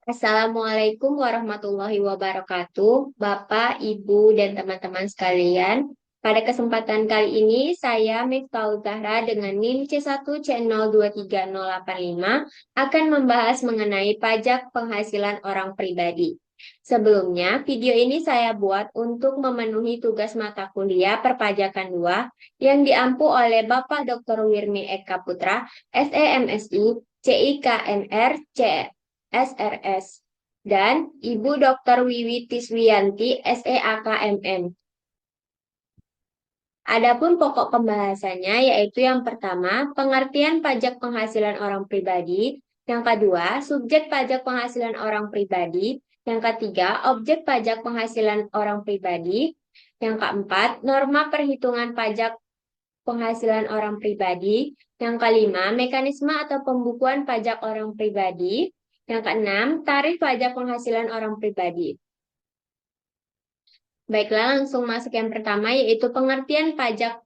Assalamualaikum warahmatullahi wabarakatuh, Bapak, Ibu, dan teman-teman sekalian. Pada kesempatan kali ini, saya Miftahul Zahra dengan NIM C1C023085 akan membahas mengenai pajak penghasilan orang pribadi. Sebelumnya, video ini saya buat untuk memenuhi tugas mata kuliah Perpajakan 2 yang diampu oleh Bapak Dr. Wirmi Eka Putra, SEMSI, CIKNR, SRS, dan Ibu Dr. Wiwi Tiswiyanti, SEAKMM. Adapun pokok pembahasannya yaitu yang pertama, pengertian pajak penghasilan orang pribadi, yang kedua, subjek pajak penghasilan orang pribadi, yang ketiga, objek pajak penghasilan orang pribadi, yang keempat, norma perhitungan pajak penghasilan orang pribadi, yang kelima, mekanisme atau pembukuan pajak orang pribadi, yang keenam, tarif pajak penghasilan orang pribadi. Baiklah, langsung masuk yang pertama, yaitu pengertian pajak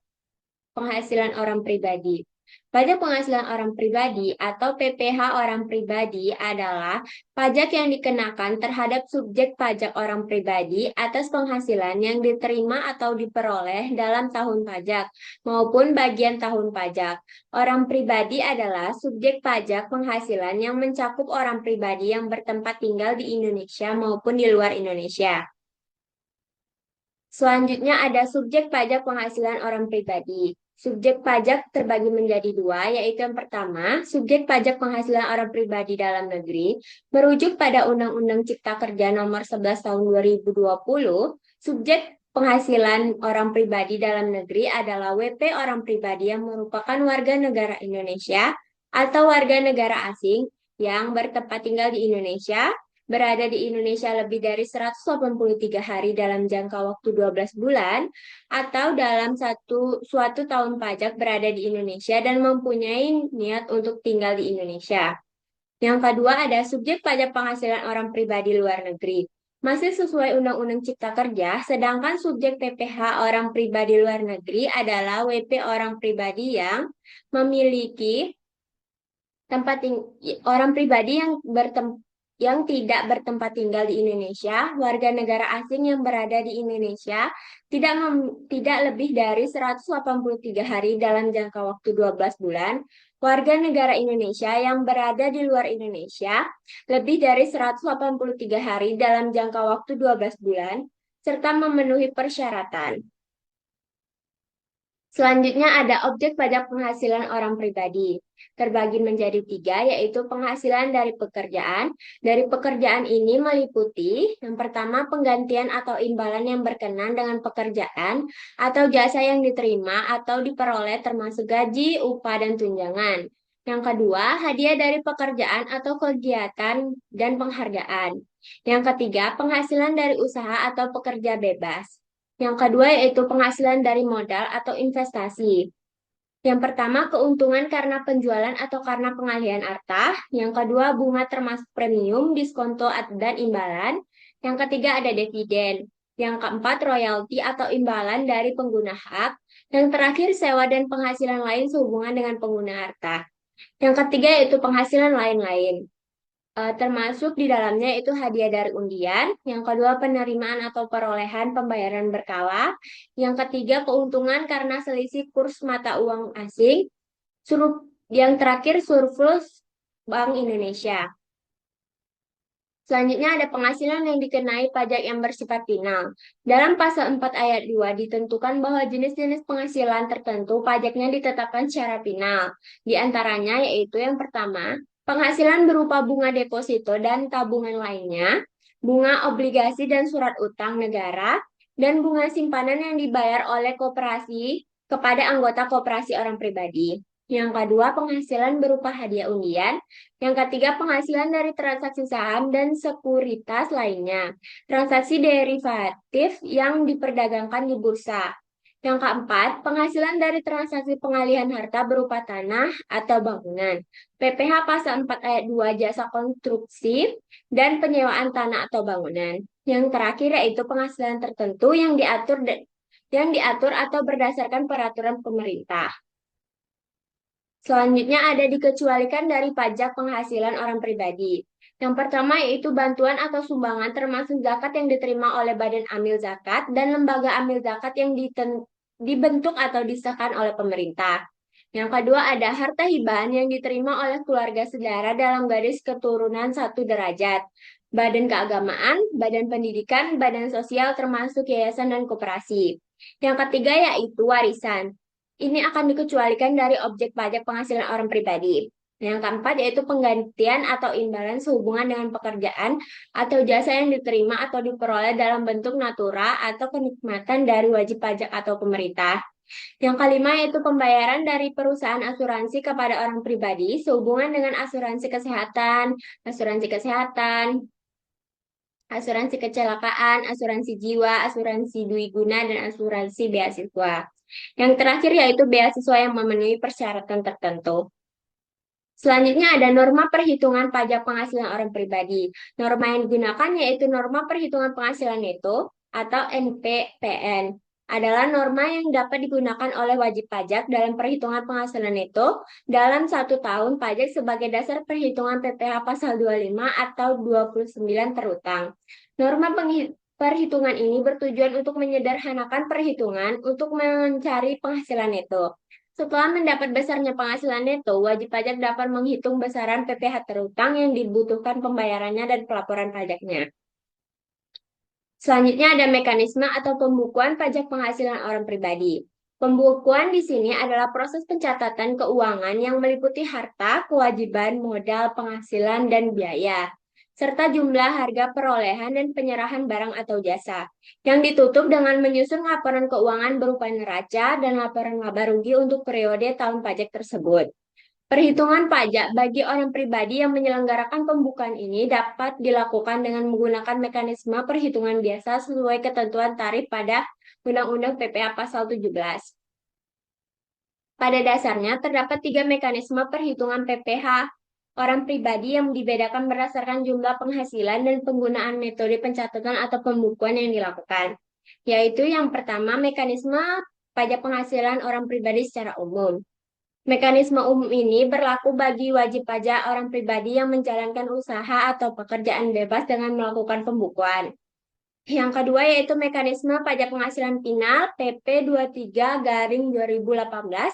penghasilan orang pribadi. Pajak penghasilan orang pribadi atau PPh orang pribadi adalah pajak yang dikenakan terhadap subjek pajak orang pribadi atas penghasilan yang diterima atau diperoleh dalam tahun pajak maupun bagian tahun pajak. Orang pribadi adalah subjek pajak penghasilan yang mencakup orang pribadi yang bertempat tinggal di Indonesia maupun di luar Indonesia. Selanjutnya ada subjek pajak penghasilan orang pribadi. Subjek pajak terbagi menjadi dua, yaitu yang pertama, subjek pajak penghasilan orang pribadi dalam negeri, merujuk pada Undang-Undang Cipta Kerja Nomor 11 Tahun 2020, subjek penghasilan orang pribadi dalam negeri adalah WP orang pribadi yang merupakan warga negara Indonesia atau warga negara asing yang bertempat tinggal di Indonesia, berada di Indonesia lebih dari 183 hari dalam jangka waktu 12 bulan, atau dalam suatu tahun pajak berada di Indonesia dan mempunyai niat untuk tinggal di Indonesia. Yang kedua ada subjek pajak penghasilan orang pribadi luar negeri. Masih sesuai Undang-Undang Cipta Kerja, sedangkan subjek PPh orang pribadi luar negeri adalah WP orang pribadi yang memiliki orang pribadi yang tidak bertempat tinggal di Indonesia, warga negara asing yang berada di Indonesia tidak lebih dari 183 hari dalam jangka waktu 12 bulan, warga negara Indonesia yang berada di luar Indonesia lebih dari 183 hari dalam jangka waktu 12 bulan, serta memenuhi persyaratan. Selanjutnya ada objek pajak penghasilan orang pribadi. Terbagi menjadi tiga, yaitu penghasilan dari pekerjaan. Dari pekerjaan ini meliputi yang pertama penggantian atau imbalan yang berkenan dengan pekerjaan atau jasa yang diterima atau diperoleh termasuk gaji, upah, dan tunjangan. Yang kedua, hadiah dari pekerjaan atau kegiatan dan penghargaan. Yang ketiga, penghasilan dari usaha atau pekerja bebas. Yang kedua yaitu penghasilan dari modal atau investasi. Yang pertama keuntungan karena penjualan atau karena pengalihan harta. Yang kedua bunga termasuk premium, diskonto dan imbalan. Yang ketiga ada dividen. Yang keempat royalti atau imbalan dari pengguna hak. Yang terakhir sewa dan penghasilan lain sehubungan dengan pengguna harta. Yang ketiga yaitu penghasilan lain-lain. Termasuk di dalamnya itu hadiah dari undian, yang kedua penerimaan atau perolehan pembayaran berkala, yang ketiga keuntungan karena selisih kurs mata uang asing, yang terakhir surplus Bank Indonesia. Selanjutnya ada penghasilan yang dikenai pajak yang bersifat final. Dalam pasal 4 ayat 2 ditentukan bahwa jenis-jenis penghasilan tertentu pajaknya ditetapkan secara final. Di antaranya yaitu yang pertama, penghasilan berupa bunga deposito dan tabungan lainnya, bunga obligasi dan surat utang negara, dan bunga simpanan yang dibayar oleh koperasi kepada anggota koperasi orang pribadi. Yang kedua, penghasilan berupa hadiah undian. Yang ketiga, penghasilan dari transaksi saham dan sekuritas lainnya. Transaksi derivatif yang diperdagangkan di bursa. Yang keempat, penghasilan dari transaksi pengalihan harta berupa tanah atau bangunan. PPh pasal 4 ayat 2 jasa konstruksi dan penyewaan tanah atau bangunan. Yang terakhir yaitu penghasilan tertentu yang diatur atau berdasarkan peraturan pemerintah. Selanjutnya ada dikecualikan dari pajak penghasilan orang pribadi. Yang pertama yaitu bantuan atau sumbangan termasuk zakat yang diterima oleh Badan Amil Zakat dan lembaga amil zakat yang dibentuk atau disahkan oleh pemerintah. Yang kedua ada harta hibah yang diterima oleh keluarga saudara dalam garis keturunan satu derajat. Badan keagamaan, badan pendidikan, badan sosial termasuk yayasan dan koperasi. Yang ketiga yaitu warisan. Ini akan dikecualikan dari objek pajak penghasilan orang pribadi. Yang keempat yaitu penggantian atau imbalan sehubungan dengan pekerjaan atau jasa yang diterima atau diperoleh dalam bentuk natura atau kenikmatan dari wajib pajak atau pemerintah. Yang kelima yaitu pembayaran dari perusahaan asuransi kepada orang pribadi sehubungan dengan asuransi kesehatan, asuransi kecelakaan, asuransi jiwa, asuransi dwi guna, dan asuransi beasiswa. Yang terakhir yaitu beasiswa yang memenuhi persyaratan tertentu. Selanjutnya ada norma perhitungan pajak penghasilan orang pribadi. Norma yang digunakan yaitu norma perhitungan penghasilan neto atau NPPN. Adalah norma yang dapat digunakan oleh wajib pajak dalam perhitungan penghasilan neto dalam 1 tahun pajak sebagai dasar perhitungan PPh pasal 25 atau 29 terutang. Norma perhitungan ini bertujuan untuk menyederhanakan perhitungan untuk mencari penghasilan neto. Setelah mendapat besarnya penghasilan neto, wajib pajak dapat menghitung besaran PPh terutang yang dibutuhkan pembayarannya dan pelaporan pajaknya. Selanjutnya ada mekanisme atau pembukuan pajak penghasilan orang pribadi. Pembukuan di sini adalah proses pencatatan keuangan yang meliputi harta, kewajiban, modal, penghasilan, dan biaya, serta jumlah harga perolehan dan penyerahan barang atau jasa, yang ditutup dengan menyusun laporan keuangan berupa neraca dan laporan laba rugi untuk periode tahun pajak tersebut. Perhitungan pajak bagi orang pribadi yang menyelenggarakan pembukuan ini dapat dilakukan dengan menggunakan mekanisme perhitungan biasa sesuai ketentuan tarif pada Undang-Undang PPh Pasal 17. Pada dasarnya, terdapat 3 mekanisme perhitungan PPh orang pribadi yang dibedakan berdasarkan jumlah penghasilan dan penggunaan metode pencatatan atau pembukuan yang dilakukan. Yaitu yang pertama, mekanisme pajak penghasilan orang pribadi secara umum. Mekanisme umum ini berlaku bagi wajib pajak orang pribadi yang menjalankan usaha atau pekerjaan bebas dengan melakukan pembukuan. Yang kedua yaitu mekanisme pajak penghasilan final PP 23/2018.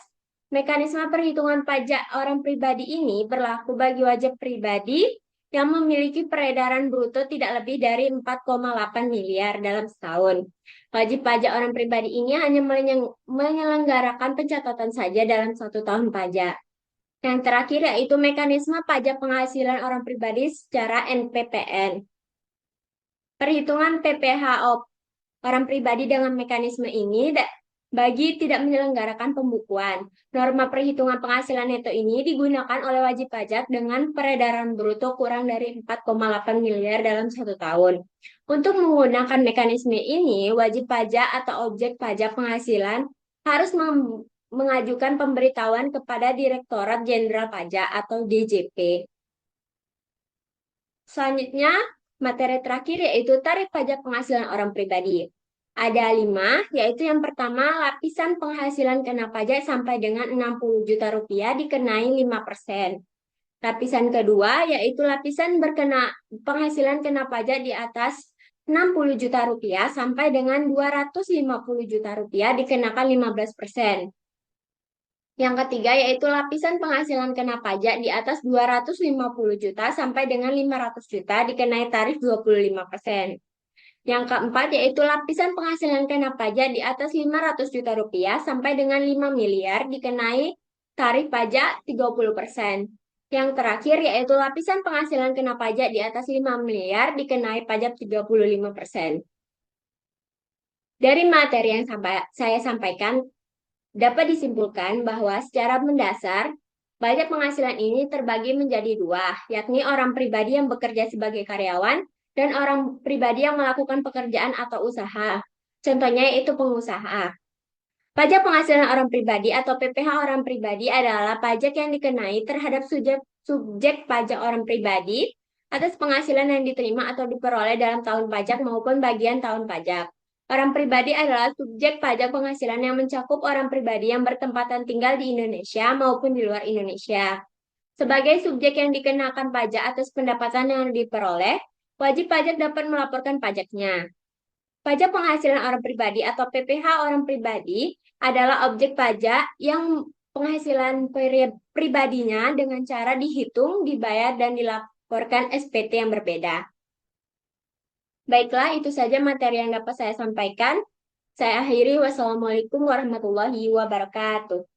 Mekanisme perhitungan pajak orang pribadi ini berlaku bagi wajib pribadi yang memiliki peredaran bruto tidak lebih dari 4,8 miliar dalam setahun. Wajib pajak orang pribadi ini hanya menyelenggarakan pencatatan saja dalam 1 tahun pajak. Yang terakhir yaitu mekanisme pajak penghasilan orang pribadi secara NPPN. Perhitungan PPh orang pribadi dengan mekanisme ini bagi tidak menyelenggarakan pembukuan. Norma perhitungan penghasilan neto ini digunakan oleh wajib pajak dengan peredaran bruto kurang dari 4,8 miliar dalam 1 tahun. Untuk menggunakan mekanisme ini, wajib pajak atau objek pajak penghasilan harus mengajukan pemberitahuan kepada Direktorat Jenderal Pajak atau DJP. Selanjutnya, materi terakhir yaitu tarif pajak penghasilan orang pribadi. Ada 5, yaitu yang pertama lapisan penghasilan kena pajak sampai dengan 60 juta rupiah dikenai 5%. Lapisan kedua yaitu lapisan penghasilan kena pajak di atas 60 juta rupiah sampai dengan 250 juta rupiah dikenakan 15%. Yang ketiga yaitu lapisan penghasilan kena pajak di atas 250 juta sampai dengan 500 juta dikenai tarif 25%. Yang keempat yaitu lapisan penghasilan kena pajak di atas 500 juta rupiah sampai dengan 5 miliar dikenai tarif pajak 30%. Yang terakhir yaitu lapisan penghasilan kena pajak di atas 5 miliar dikenai pajak 35%. Dari materi yang saya sampaikan, dapat disimpulkan bahwa secara mendasar, pajak penghasilan ini terbagi menjadi 2, yakni orang pribadi yang bekerja sebagai karyawan dan orang pribadi yang melakukan pekerjaan atau usaha. Contohnya yaitu pengusaha. Pajak penghasilan orang pribadi atau PPh orang pribadi adalah pajak yang dikenai terhadap subjek pajak orang pribadi atas penghasilan yang diterima atau diperoleh dalam tahun pajak maupun bagian tahun pajak. Orang pribadi adalah subjek pajak penghasilan yang mencakup orang pribadi yang bertempatan tinggal di Indonesia maupun di luar Indonesia. Sebagai subjek yang dikenakan pajak atas pendapatan yang diperoleh, wajib pajak dapat melaporkan pajaknya. Pajak penghasilan orang pribadi atau PPh orang pribadi adalah objek pajak yang penghasilan pribadinya dengan cara dihitung, dibayar, dan dilaporkan SPT yang berbeda. Baiklah, itu saja materi yang dapat saya sampaikan. Saya akhiri, wassalamualaikum warahmatullahi wabarakatuh.